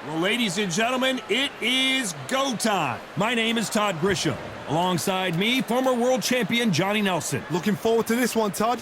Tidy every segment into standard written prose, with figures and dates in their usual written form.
Well, ladies and gentlemen, it is go time. My name is Todd Grisham. Alongside me, former world champion Johnny Nelson. Looking forward to this one, Todd.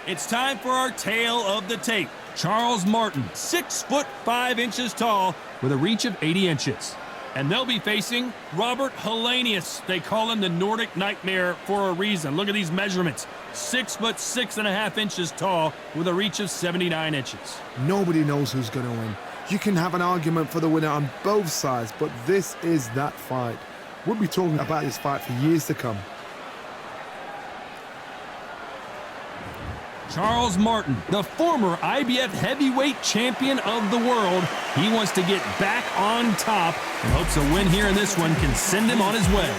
It's time for our tale of the tape. Charles Martin, 6'5" tall with a reach of 80 inches. And they'll be facing Robert Helenius. They call him the Nordic Nightmare for a reason. Look at these measurements. 6'6.5" tall with a reach of 79 inches. Nobody knows who's going to win. You can have an argument for the winner on both sides, but this is that fight. We'll be talking about this fight for years to come. Charles Martin, the former IBF heavyweight champion of the world. He wants to get back on top and hopes a win here in this one can send him on his way.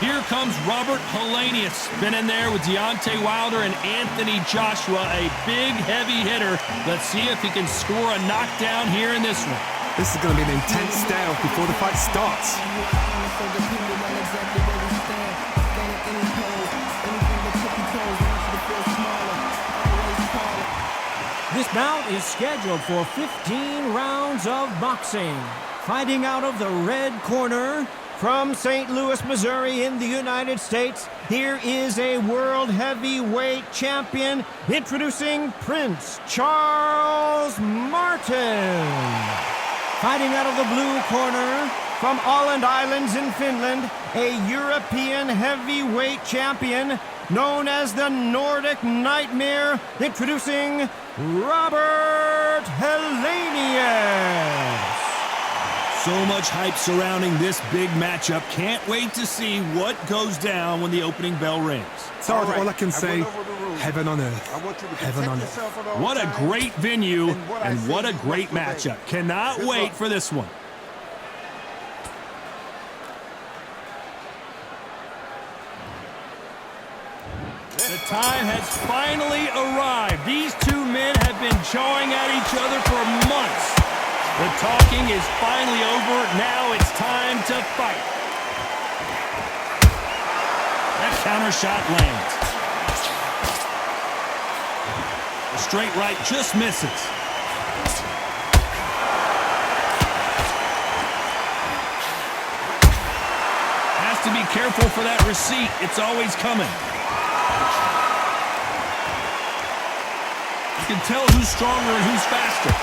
Here comes Robert Helenius. Been in there with Deontay Wilder and Anthony Joshua, a big, heavy hitter. Let's see if he can score a knockdown here in this one. This is going to be an intense stare before the fight starts. This bout is scheduled for 15 rounds of boxing. Fighting out of the red corner, from St. Louis, Missouri in the United States, here is a world heavyweight champion, introducing Prince Charles Martin. Fighting out of the blue corner, from Åland Islands in Finland, a European heavyweight champion known as the Nordic Nightmare, introducing Robert Helenius. So much hype surrounding this big matchup. Can't wait to see what goes down when the opening bell rings. Todd, all I can say, heaven on earth. Heaven on earth. What a great venue and what a great matchup. Cannot wait for this one. The time has finally arrived. These two men have been jawing at each other for months. The talking is finally over. Now it's time to fight. That counter shot lands. The straight right just misses. Has to be careful for that receipt. It's always coming. You can tell who's stronger and who's faster.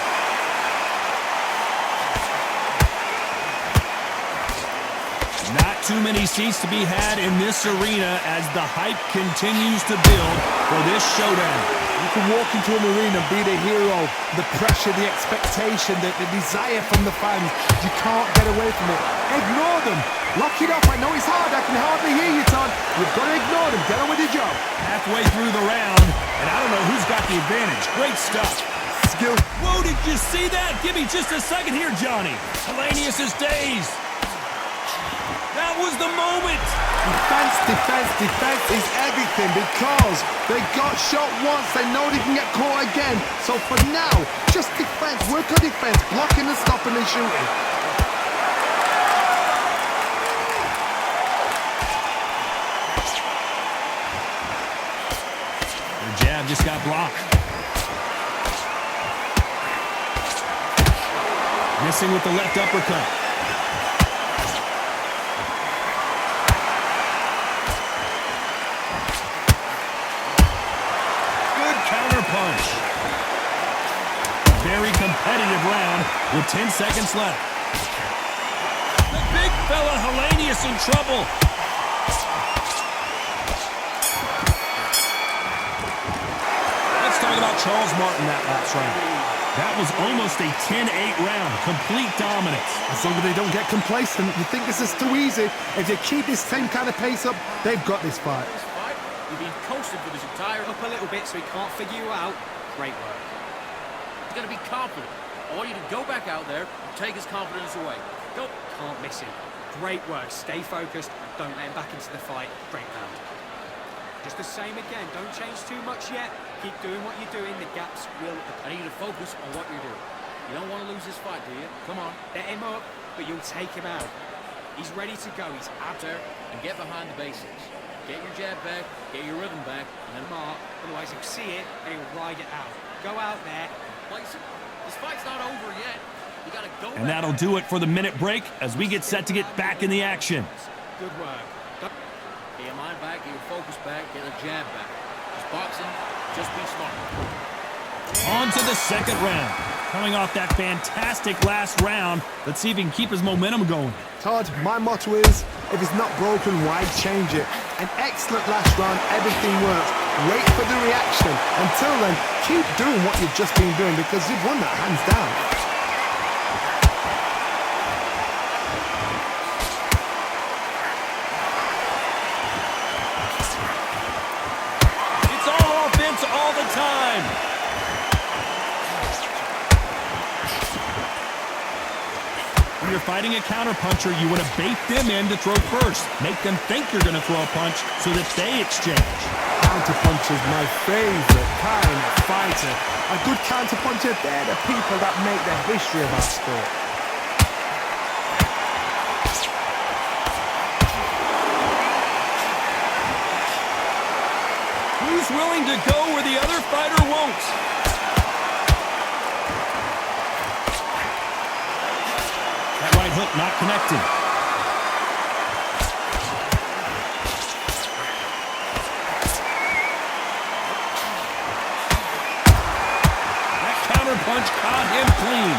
Not too many seats to be had in this arena as the hype continues to build for this showdown. You can walk into an arena and be the hero. The pressure, the expectation, the desire from the fans. You can't get away from it. Ignore them. Lock it up. I know it's hard. I can hardly hear you, Todd. You've got to ignore them. Get on with your job. Halfway through the round, and I don't know who's got the advantage. Great stuff. Skill. Whoa, did you see that? Give me just a second here, Johnny. Helenius is dazed. That was the moment. Defense, defense, defense is everything because they got shot once. They know they can get caught again. So for now, just defense. Work on defense. Blocking and stopping and shooting. The jab just got blocked. Missing with the left uppercut. Punch. Very competitive round with 10 seconds left. The big fella Helenius in trouble. Let's talk about Charles Martin that last round. That was almost a 10-8 round. Complete dominance. As long as they don't get complacent, you think this is too easy. If they keep this same kind of pace up, they've got this fight. You've been coasting for this entire up a little bit so he can't figure you out. Great work. He's going to be confident. I want you to go back out there and take his confidence away. Go. Can't miss him. Great work. Stay focused. Don't let him back into the fight. Great round. Just the same again. Don't change too much yet. Keep doing what you're doing. The gaps will appear. I need you to focus on what you're doing. You don't want to lose this fight, do you? Come on. Let him up, but you'll take him out. He's ready to go. He's out there and get behind the basics. Get your jab back, get your rhythm back, and then Mark, otherwise he'll see it and he'll ride it out. Go out there. place it. This fight's not over yet. You gotta go And back. that'll do it for the minute break as we get set to get back in the action. Good work. Get your mind back, get your focus back, get the jab back. Just boxing, just be smart. On to the second round. Coming off that fantastic last round, let's see if he can keep his momentum going. Todd, my motto is, if it's not broken, why change it? An excellent last round, everything works. Wait for the reaction. Until then, keep doing what you've just been doing because you've won that hands down. It's all offense all the time. When you're fighting a counterpuncher, you want to bait them in to throw first. Make them think you're going to throw a punch so that they exchange. Counterpuncher's my favorite kind of fighter. A good counterpuncher, they're the people that make the history of our sport. Who's willing to go where the other fighter won't? That right hook not connecting. That counter punch caught him clean.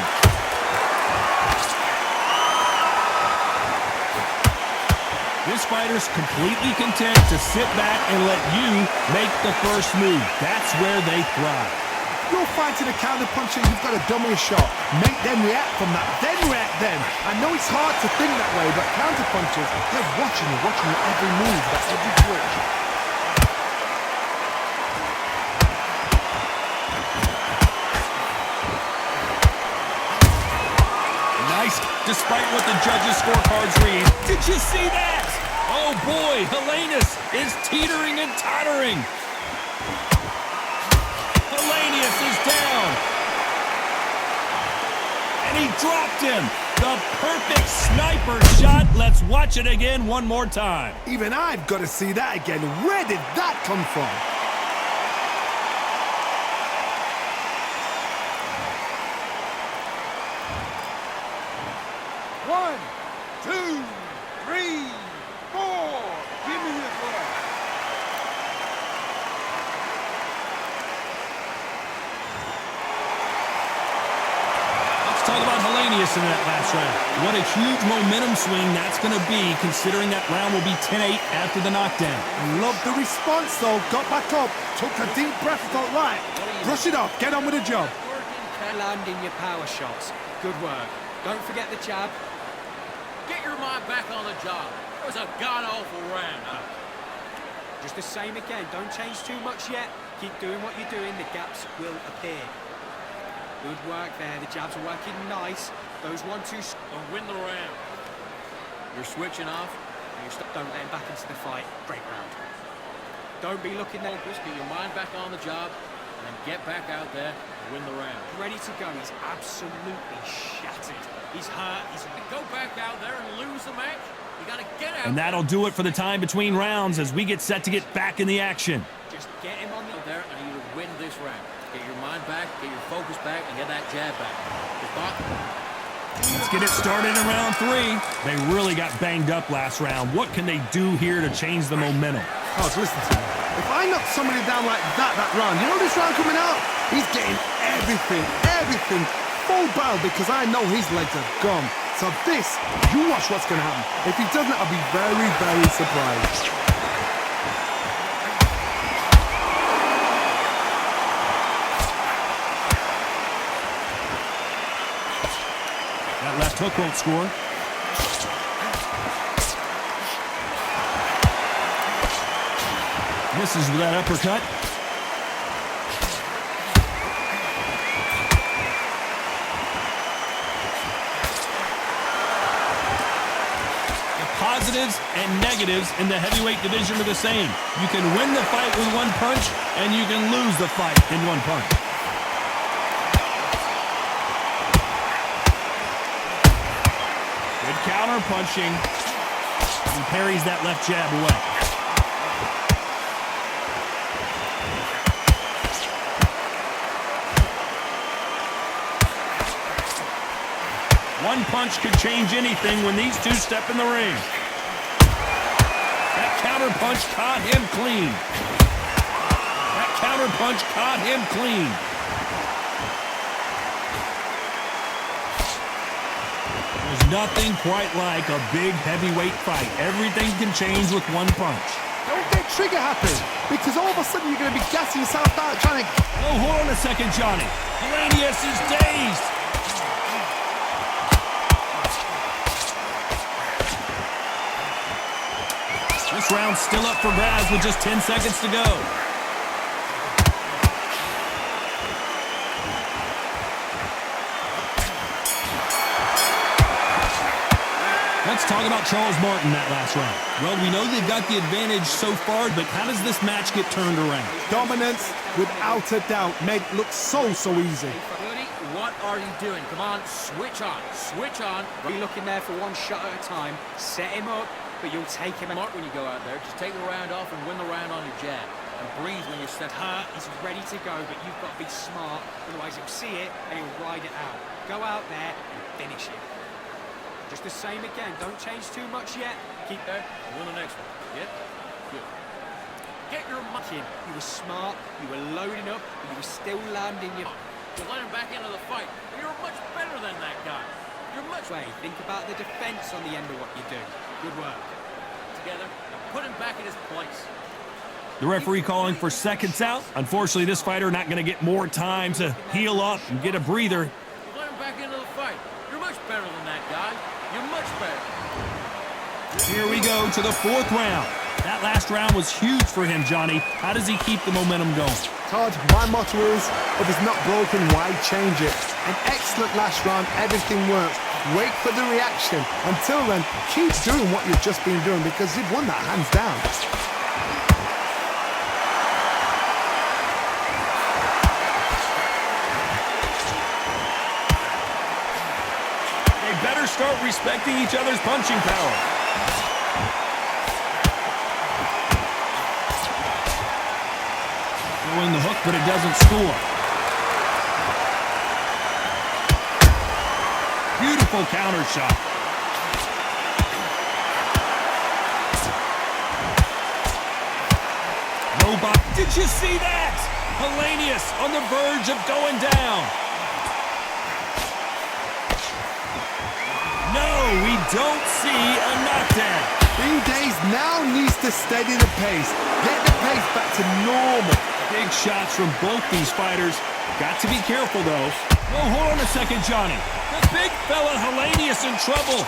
This fighter's completely content to sit back and let you make the first move. That's where they thrive. You're fighting a counterpuncher, you've got to dummy a shot. Make them react from that, then react then. I know it's hard to think that way, but counterpunchers, they're watching you every move, that's every twitch. Nice, despite what the judges' scorecards read. Did you see that? Oh boy, Helenius is teetering and tottering. Helenius is down. And he dropped him. The perfect sniper shot. Let's watch it again one more time. Even I've got to see that again. Where did that come from? One, two, three, four. Give me your breath. Let's talk about Helenius in that last round. What a huge momentum swing that's going to be, considering that round will be 10-8 after the knockdown. Love the response though. Got back up, took a deep breath, thought, right, brush it off, get on with the job. Landing your power shots. Good work. Don't forget the jab. Get your mind back on the job. It was a god-awful round. Just the same again. Don't change too much yet. Keep doing what you're doing. The gaps will appear. Good work there. The jabs are working nice. Those 1-2 And win the round. You're switching off. And you're don't let him back into the fight. Great round. Don't be looking there. focused. Get your mind back on the job. And then get back out there and win the round. Ready to go. He's absolutely shattered. He's hurt. He's Go back out there and lose the match. You gotta get out And that'll do it for the time between rounds as we get set to get back in the action. just get him on the. there. I need you to win this round. Get your mind back, get your focus back, and get that jab back. Just box. Let's get it started in round 3. They really got banged up last round. What can they do here to change the momentum? Oh, listen to me. If I knock somebody down like that round, you know this round coming out? He's getting everything full barrel because I know his legs are gone. So this, you watch what's going to happen. If he doesn't, I'll be very surprised. That left hook won't score. Misses with that uppercut. The positives and negatives in the heavyweight division are the same. You can win the fight with one punch, and you can lose the fight in one punch. Good counter punching. He parries that left jab away. One punch could change anything when these two step in the ring. That counter punch caught him clean. That counter punch caught him clean. There's nothing quite like a big heavyweight fight. Everything can change with one punch. Don't get trigger happy, because all of a sudden you're going to be gassing yourself out trying to... Oh, hold on a second, Johnny. Helenius is dazed. This round's still up for grabs with just 10 seconds to go. Let's talk about Charles Martin that last round. Well, we know they've got the advantage so far, but how does this match get turned around? Dominance, without a doubt, made it look so easy. Bernie, what are you doing? Come on, switch on. Switch on. Be looking there for one shot at a time. Set him up, but you'll take him Smart when you go out there. Just take the round off and win the round on your jab. And breathe when you step hurt. He's ready to go, but you've got to be smart. Otherwise, he'll see it and he'll ride it out. Go out there and finish it. Just the same again. Don't change too much yet. Keep there. Win the next one. Yeah? Good. Get your in. You were smart. You were loading up, but you were still landing your... You let him back into the fight. You're much better than that guy. You're much... Wait, think about the defense on the end of what you do. Good work. Together. Put him back in his place. The referee calling for seconds out. Unfortunately, this fighter not going to get more time to heal up and get a breather. Let him back into the fight. You're much better than that guy. You're much better. Here we go to the fourth round. That last round was huge for him, Johnny. How does he keep the momentum going? Todd, my motto is, if it's not broken, why change it? An excellent last round, everything works. Wait for the reaction. Until then, keep doing what you've just been doing because you've won that hands down. They better start respecting each other's punching power. Throwing the hook, but it doesn't score. Beautiful counter shot. Robot, did you see that? Helenius on the verge of going down. No, we don't see a knockdown. Days now needs to steady the pace. Get the pace back to normal. Big shots from both these fighters. Got to be careful, though. Oh, hold on a second, Johnny. The big fella Helenius in trouble.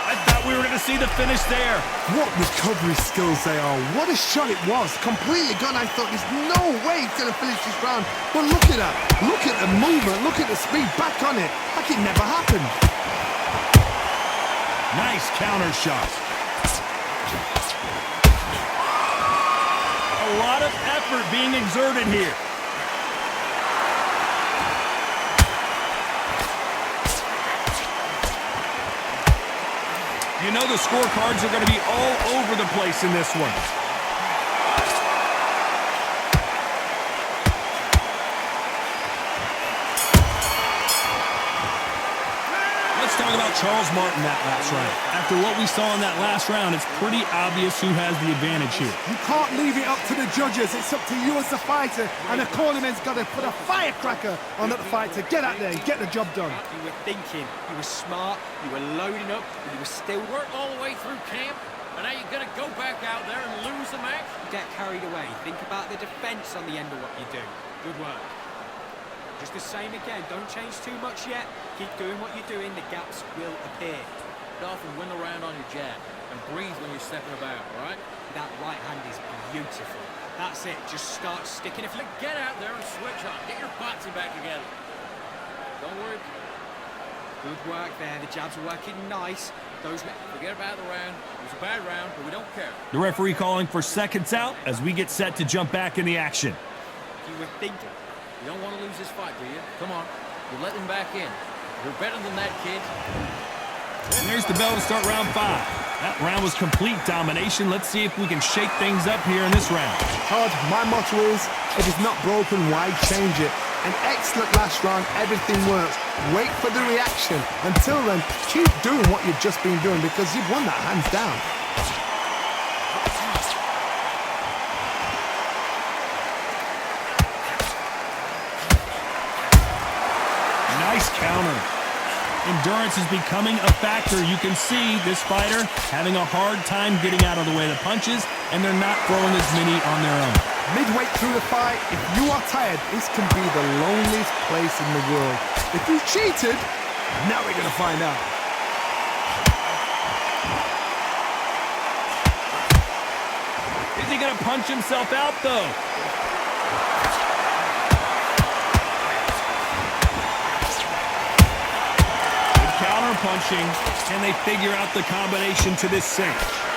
I thought we were going to see the finish there. What recovery skills they are. What a shot it was. Completely gone. I thought there's no way he's going to finish this round. But look at that. Look at the movement. Look at the speed. Back on it. Like it never happened. Nice counter shot. A lot of effort being exerted here. You know the scorecards are going to be all over the place in this one. Let's talk about Charles Martin that last round. After what we saw in that last round, it's pretty obvious who has the advantage here. You can't leave it up to the judges. It's up to you as the fighter. And the cornerman's got to put a firecracker on the fighter. Get out there and get the job done. You were thinking. You were smart. You were loading up. And you were still... Worked all the way through camp, and now you're going to go back out there and lose the match? Get carried away. Think about the defense on the end of what you do. Good work. Just the same again. Don't change too much yet. Keep doing what you're doing. The gaps will appear. Off and win the round on your jab. And breathe when you're stepping about, all right? That right hand is beautiful. That's it. Just start sticking. If you get out there and switch on. Get your boxing back together. Don't worry. Good work there. The jabs are working nice. Forget about the round. It was a bad round, but we don't care. The referee calling for seconds out as we get set to jump back in the action. You were thinking. You don't want to lose this fight, do you? Come on. You're letting him back in. You're better than that, kid. And there's the bell to start round 5. That round was complete domination. Let's see if we can shake things up here in this round. Todd, my motto is, if it's not broken, why change it? An excellent last round, everything works. Wait for the reaction. Until then, keep doing what you've just been doing because you've won that hands down. Nice counter. Endurance is becoming a factor. You can see this fighter having a hard time getting out of the way of the punches, and they're not throwing as many on their own. Midway through the fight, if you are tired, this can be the loneliest place in the world. If you cheated, now we're going to find out. Is he going to punch himself out, though? Punching. Can they figure out the combination to this cinch?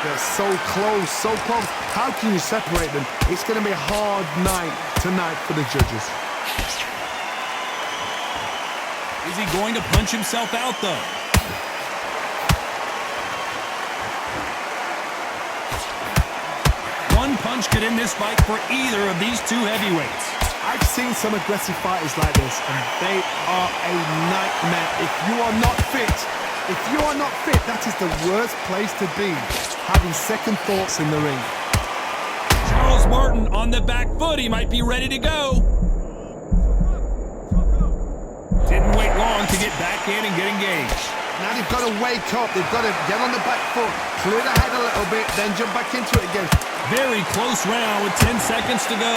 They're so close, so close. How can you separate them? It's going to be a hard night tonight for the judges. Is he going to punch himself out, though? One punch could end this fight for either of these two heavyweights. I've seen some aggressive fighters like this, and they are a nightmare. If you are not fit, that is the worst place to be, having second thoughts in the ring. Charles Martin on the back foot. He might be ready to go. Didn't wait long to get back in and get engaged. Now they've got to wake up. They've got to get on the back foot, clear the head a little bit, then jump back into it again. Very close round with 10 seconds to go.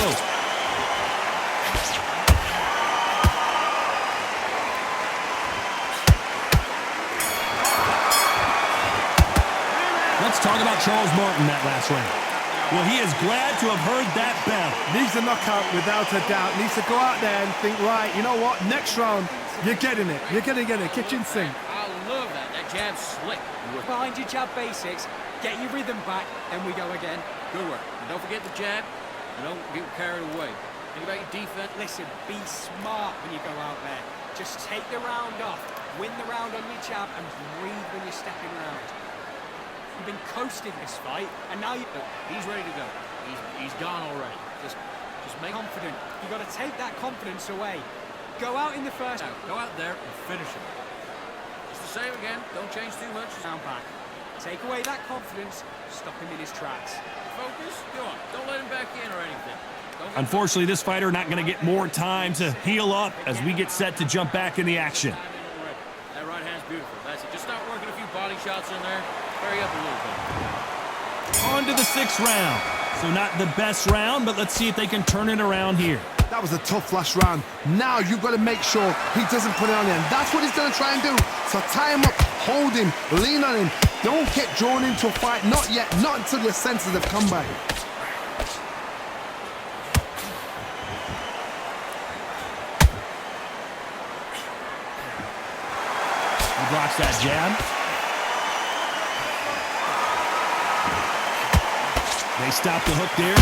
Let's talk about Charles Martin that last round. Well, he is glad to have heard that bell. Needs a knockout without a doubt. Needs to go out there and think, right, you know what? Next round, you're getting it. You're going to get it. Kitchen sink. I love that. That jab's slick. Behind your jab basics, get your rhythm back, then we go again. Good work. And don't forget the jab, and don't get carried away. Think about your defense. Listen, be smart when you go out there. Just take the round off, win the round on your jab, and breathe when you're stepping around. You've been coasting this fight, and now he's ready to go. He's gone already. Just make confident. You got to take that confidence away. Go out in the first. Go out there and finish him. It's the same again. Don't change too much. Down back. Take away that confidence. Stop him in his tracks. Focus. Go on. Don't let him back in or anything. Unfortunately, this fighter not going to get more time to heal up as we get set to jump back in the action. That right hand's beautiful. That's it. Just start working a few body shots in there. Hurry up a little bit. On to the 6th round. So not the best round, but let's see if they can turn it around here. That was a tough last round. Now you've got to make sure he doesn't put it on you. And that's what he's going to try and do. So tie him up, hold him, lean on him. Don't get drawn into a fight. Not yet. Not until your senses have come back. He blocks that jab. They stop the hook there.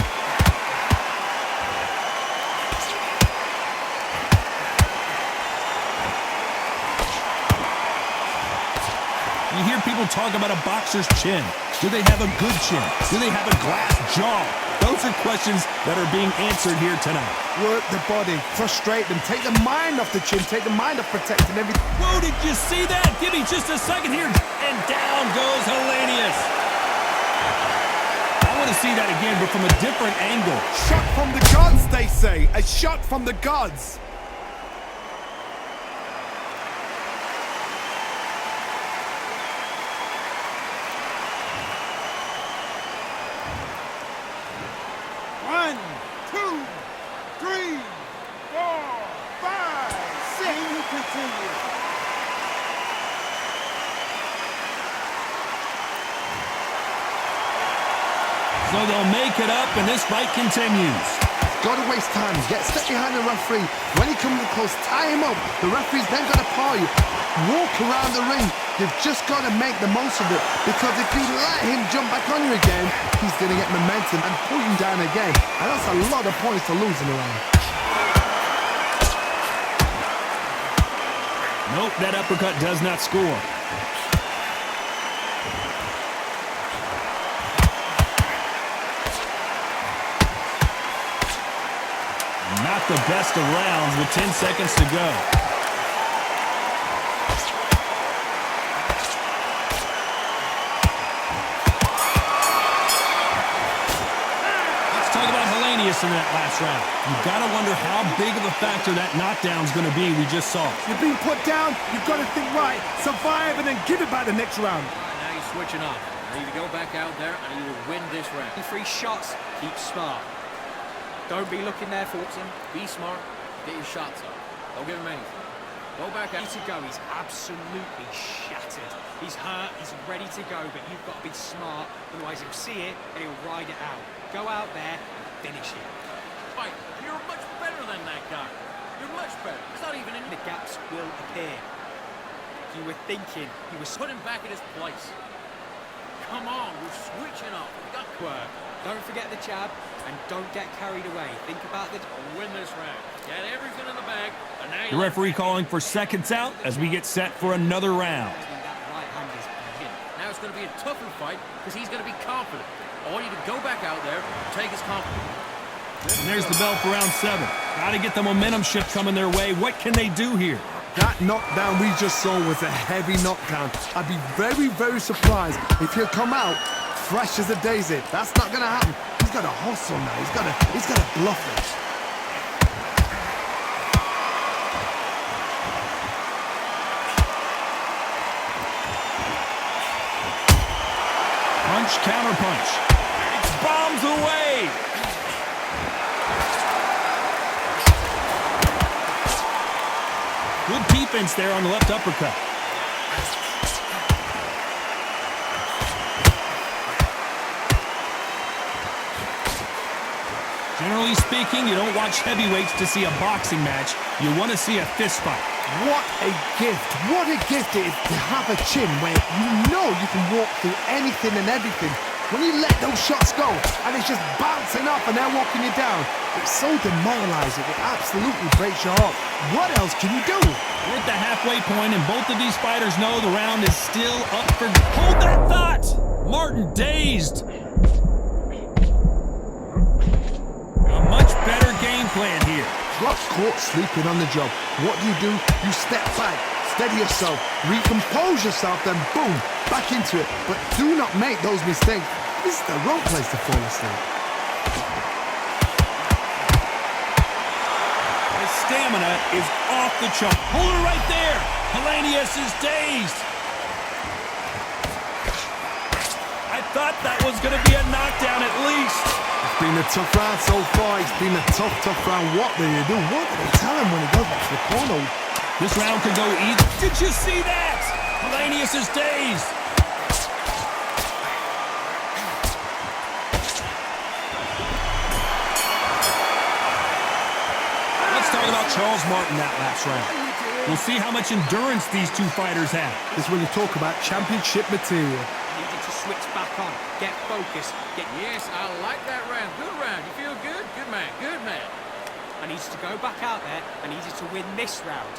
You hear people talk about a boxer's chin. Do they have a good chin? Do they have a glass jaw? Those are questions that are being answered here tonight. Work the body, frustrate them, take the mind off the chin, take the mind off protecting everything. Whoa, did you see that? Give me just a second here. And down goes Helenius. I want to see that again, but from a different angle. Shot from the gods, they say. A shot from the gods. So they'll make it up, and this fight continues. Got to waste time. Get step behind the referee. When he comes close, tie him up. The referee's then got to paw you. Walk around the ring. You've just got to make the most of it. Because if you let him jump back on you again, he's going to get momentum and pull you down again. And that's a lot of points to lose in a round. Nope, that uppercut does not score. the best of rounds with 10 seconds to go. Let's talk about Helenius in that last round. You've got to wonder how big of a factor that knockdown's going to be we just saw. You're being put down, you've got to think right, survive, and then give it back the next round. Now you're switching up. I need to go back out there and you will win this round. 3 shots, keep smart. Don't be looking there for him. Be smart, get your shots up. Don't give him anything. Go back out. Ready to go, he's absolutely shattered. He's hurt, he's ready to go, but you've got to be smart, otherwise he'll see it and he'll ride it out. Go out there and finish it. Fight, you're much better than that guy. You're much better. It's not even in The gaps will appear. You were thinking he was Put him back in his place. Come on, we're switching up. We got work. Don't forget the jab and don't get carried away. Think about the win this round. Get everything in the bag. And now The referee calling for seconds out as we get set for another round. that right hand is in. Now it's going to be a tougher fight because he's going to be confident. I want you to go back out there and take his confidence. And there's the bell for round 7. Got to get the momentum shift coming their way. What can they do here? That knockdown we just saw was a heavy knockdown. I'd be very, very surprised if he'll come out fresh as a daisy. That's not going to happen. He's got to hustle now. He's got to bluff it. Punch, counter punch. It's bombs away. Good defense there on the left uppercut. Generally speaking, you don't watch heavyweights to see a boxing match. You want to see a fist fight. What a gift. What a gift it is to have a chin where you know you can walk through anything and everything. When you let those shots go and it's just bouncing up and they're walking you down, it's so demoralizing. It absolutely breaks your heart. What else can you do? We're at the halfway point, and both of these fighters know the round is still up for... Hold that thought! Martin dazed. A much better game plan here. Got caught sleeping on the job. What do? You step back, steady yourself, recompose yourself, then boom, back into it. But do not make those mistakes. This is the wrong place to fall asleep. His stamina is off the chart. Hold it right there. Helenius is dazed. I thought that was going to be a knockdown at least. It's been a tough round so far. It's been a tough round. What do you do? What do they tell him when he goes back to the corner? This round could go either. Did you see that? Helenius is dazed. Let's talk about Charles Martin that last round. We'll see how much endurance these two fighters have. This is when you talk about championship material. needed to switch back on. Get focused. Yes, I like that round. Good round. You feel good? Good man. Good man. I needed to go back out there. I needed to win this round.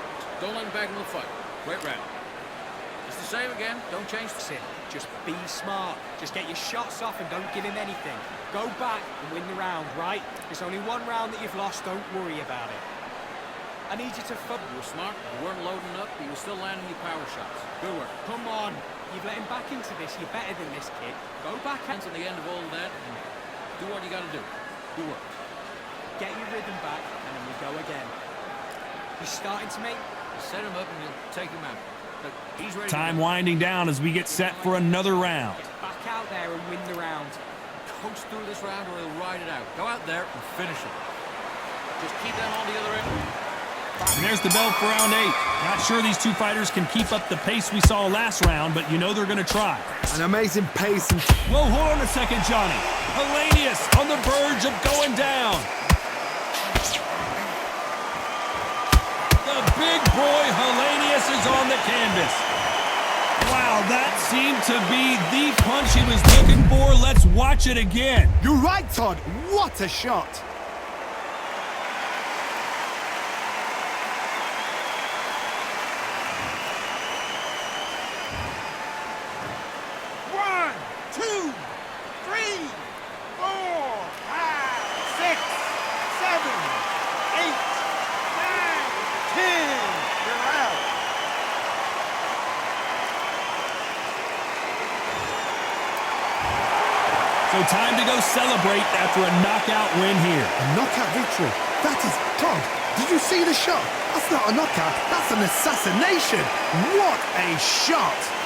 Don't let him back in the fight. Great round. It's the same again. Don't change the Listen, just be smart. Just get your shots off and don't give him anything. Go back and win the round, right? There's only one round that you've lost. Don't worry about it. I need you to You were smart. You weren't loading up, but you were still landing your power shots. Good work. Come on. You've let him back into this. You're better than this, kid. Go back Hands and at the end of all of that, and do what you got to do. Good work. get your rhythm back, and then we go again. He's starting to make... You set him up, and you'll take him out. Look, he's ready. Time winding down as we get set for another round. Get back out there and win the round. Coast through this round, or he'll ride it out. Go out there and finish it. Just keep that on the other end. And there's the bell for round 8. Not sure these two fighters can keep up the pace we saw last round, but you know they're going to try. An amazing pace and... Whoa, hold on a second, Johnny. Helenius on the verge of going down. The big boy Helenius is on the canvas. Wow, that seemed to be the punch he was looking for. Let's watch it again. You're right, Todd. What a shot. One, two, three, four, five, six, seven, eight, So time to go celebrate after a knockout win here. A knockout victory. That is, Todd, did you see the shot? That's not a knockout, that's an assassination. What a shot!